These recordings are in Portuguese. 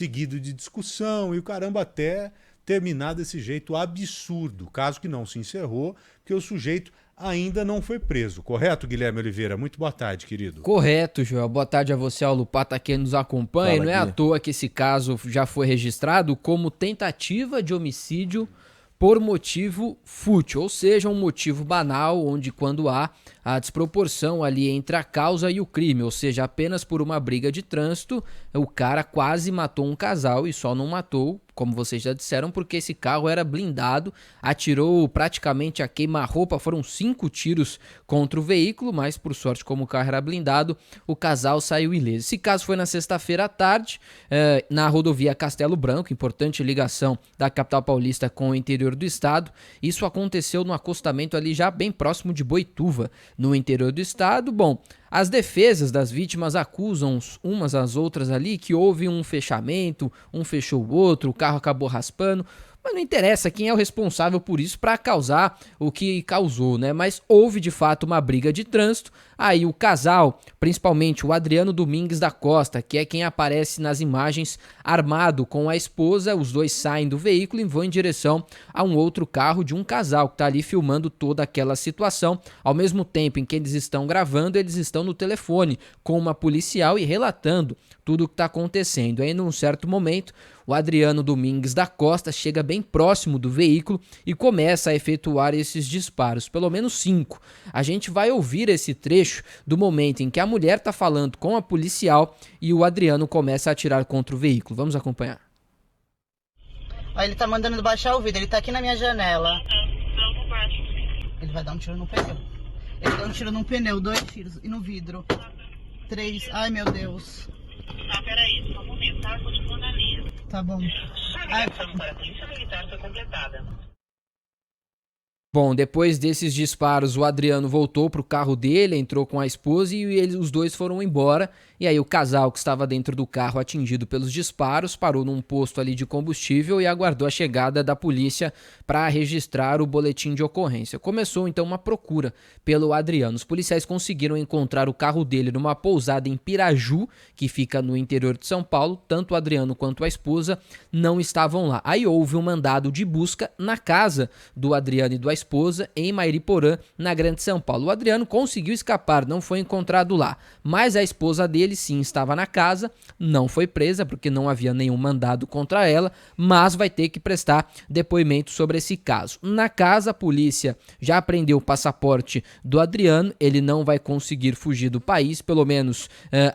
seguido de discussão e o caramba até terminar desse jeito absurdo. Caso que não se encerrou, porque o sujeito ainda não foi preso. Correto, Guilherme Oliveira? Muito boa tarde, querido. Correto, Joel. Boa tarde a você, ao Lupata, quem nos acompanha. Fala, Não é à Gui. toa que esse caso já foi registrado como tentativa de homicídio por motivo fútil, ou seja, um motivo banal, onde quando há a desproporção ali entre a causa e o crime, ou seja, apenas por uma briga de trânsito, o cara quase matou um casal e só não matou, como vocês já disseram, porque esse carro era blindado, atirou praticamente a queima-roupa, foram 5 tiros contra o veículo, mas por sorte, como o carro era blindado, o casal saiu ileso. Esse caso foi na sexta-feira à tarde, na rodovia Castelo Branco, importante ligação da capital paulista com o interior do estado. Isso aconteceu no acostamento ali já bem próximo de Boituva, no interior do estado. Bom, as defesas das vítimas acusam umas às outras ali que houve um fechamento, um fechou o outro, o carro acabou raspando, mas não interessa quem é o responsável por isso para causar o que causou, né? Mas houve de fato uma briga de trânsito. Aí o casal, principalmente o Adriano Domingues da Costa, que é quem aparece nas imagens armado com a esposa, os dois saem do veículo e vão em direção a um outro carro de um casal que está ali filmando toda aquela situação. Ao mesmo tempo em que eles estão gravando, eles estão no telefone com uma policial e relatando tudo o que está acontecendo. Aí, num certo momento, o Adriano Domingues da Costa chega bem próximo do veículo e começa a efetuar esses disparos, pelo menos 5. A gente vai ouvir esse trecho do momento em que a mulher está falando com a policial e o Adriano começa a atirar contra o veículo. Vamos acompanhar. Ó, ele tá mandando baixar o vidro, ele tá aqui na minha janela. Ele vai dar um tiro no pneu. Ele deu um tiro no pneu, 2 tiros, e no vidro. 3, ai meu Deus. Tá, peraí, só um momento, tá? Continua na linha. Tá bom. A ligação para a Polícia Militar foi completada. Bom, depois desses disparos, o Adriano voltou pro carro dele, entrou com a esposa e os dois foram embora. E aí o casal que estava dentro do carro atingido pelos disparos parou num posto ali de combustível e aguardou a chegada da polícia para registrar o boletim de ocorrência. Começou então uma procura pelo Adriano. Os policiais conseguiram encontrar o carro dele numa pousada em Piraju, que fica no interior de São Paulo. Tanto o Adriano quanto a esposa não estavam lá. Aí houve um mandado de busca na casa do Adriano e da esposa em Mairiporã, na Grande São Paulo. O Adriano conseguiu escapar, não foi encontrado lá, mas a esposa dele sim estava na casa, não foi presa porque não havia nenhum mandado contra ela, mas vai ter que prestar depoimento sobre esse caso. Na casa, a polícia já apreendeu o passaporte do Adriano, ele não vai conseguir fugir do país, pelo menos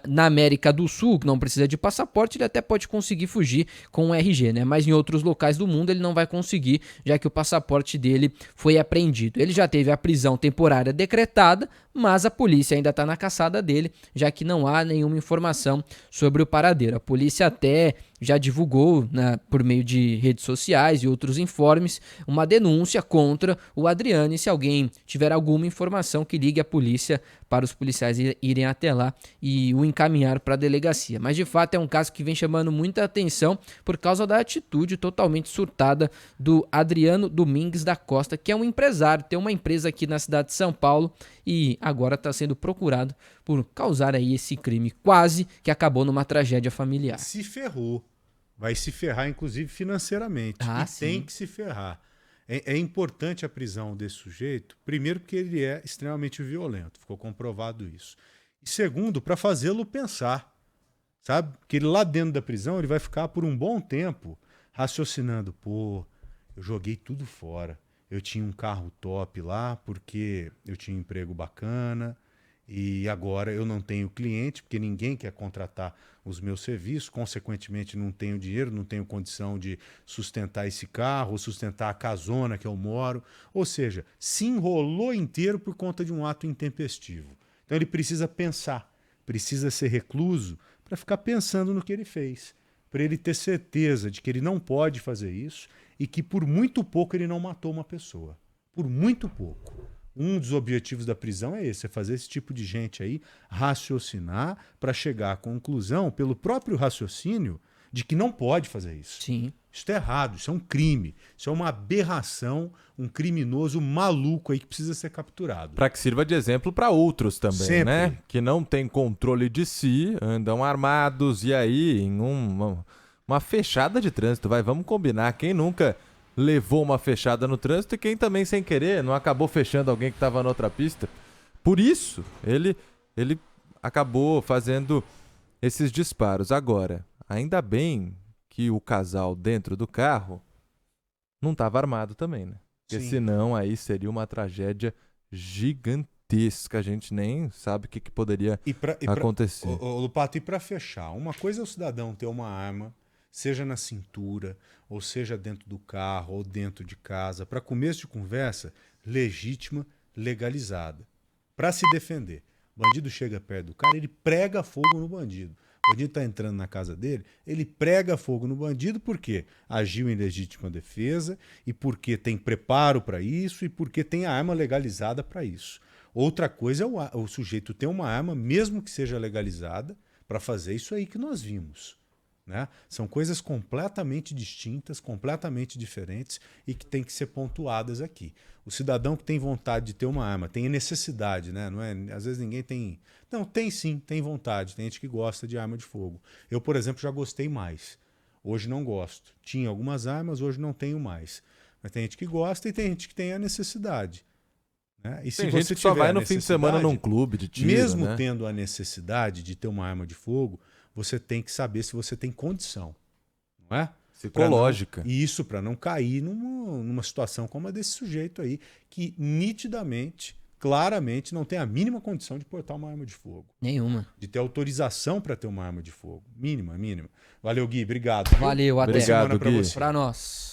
na América do Sul, que não precisa de passaporte, ele até pode conseguir fugir com o RG, né? Mas em outros locais do mundo ele não vai conseguir, já que o passaporte dele foi apreendido. Ele já teve a prisão temporária decretada, mas a polícia ainda está na caçada dele, já que não há nenhuma informação sobre o paradeiro. A polícia até já divulgou, né, por meio de redes sociais e outros informes, uma denúncia contra o Adriano, e se alguém tiver alguma informação que ligue a polícia para os policiais irem até lá e o encaminhar para a delegacia. Mas de fato é um caso que vem chamando muita atenção por causa da atitude totalmente surtada do Adriano Domingues da Costa, que é um empresário, tem uma empresa aqui na cidade de São Paulo e agora está sendo procurado por causar aí esse crime quase que acabou numa tragédia familiar. Se ferrou. Vai se ferrar, inclusive, financeiramente. E sim. tem que se ferrar. É importante a prisão desse sujeito, primeiro porque ele é extremamente violento, ficou comprovado isso. E segundo, para fazê-lo pensar, sabe? Que ele lá dentro da prisão ele vai ficar por um bom tempo raciocinando, pô, eu joguei tudo fora. Eu tinha um carro top lá porque eu tinha um emprego bacana e agora eu não tenho cliente porque ninguém quer contratar os meus serviços, consequentemente não tenho dinheiro, não tenho condição de sustentar esse carro, ou sustentar a casona que eu moro. Ou seja, se enrolou inteiro por conta de um ato intempestivo. Então ele precisa pensar, precisa ser recluso para ficar pensando no que ele fez, para ele ter certeza de que ele não pode fazer isso e que por muito pouco ele não matou uma pessoa. Por muito pouco. Um dos objetivos da prisão é esse, é fazer esse tipo de gente aí raciocinar para chegar à conclusão, pelo próprio raciocínio, de que não pode fazer isso. Sim. Isso é errado, isso é um crime, isso é uma aberração, um criminoso maluco aí que precisa ser capturado. Para que sirva de exemplo para outros também, Sempre. né? Que não têm controle de si, andam armados e aí em uma fechada de trânsito, vamos combinar. Quem nunca levou uma fechada no trânsito e quem também, sem querer, não acabou fechando alguém que estava na outra pista. Por isso, ele acabou fazendo esses disparos. Agora, ainda bem que o casal dentro do carro não estava armado também, né? Porque Sim. senão aí seria uma tragédia gigantesca. A gente nem sabe o que poderia acontecer. Ô, Lupato, e para fechar, uma coisa é o cidadão ter uma arma, seja na cintura, ou seja dentro do carro, ou dentro de casa, para começo de conversa, legítima, legalizada, para se defender. O bandido chega perto do cara, ele prega fogo no bandido. O bandido está entrando na casa dele, ele prega fogo no bandido porque agiu em legítima defesa e porque tem preparo para isso e porque tem a arma legalizada para isso. Outra coisa é o sujeito ter uma arma, mesmo que seja legalizada, para fazer isso aí que nós vimos. Né? São coisas completamente distintas, completamente diferentes e que têm que ser pontuadas aqui. O cidadão que tem vontade de ter uma arma, tem necessidade, né? Não é? Às vezes ninguém tem... Não, tem sim, tem vontade. Tem gente que gosta de arma de fogo. Eu, por exemplo, já gostei mais. Hoje não gosto. Tinha algumas armas, hoje não tenho mais. Mas tem gente que gosta e tem gente que tem a necessidade. Né? E se Tem você gente que só vai no fim de semana num necessidade, clube de tiro, mesmo né? tendo a necessidade de ter uma arma de fogo, você tem que saber se você tem condição, não é? Psicológica. E isso para não cair numa situação como a desse sujeito aí, que nitidamente, claramente, não tem a mínima condição de portar uma arma de fogo. Nenhuma. De ter autorização para ter uma arma de fogo. Mínima. Valeu, Gui. Obrigado. Viu? Valeu, até. Obrigado, Boa semana pra Gui. você. Pra nós.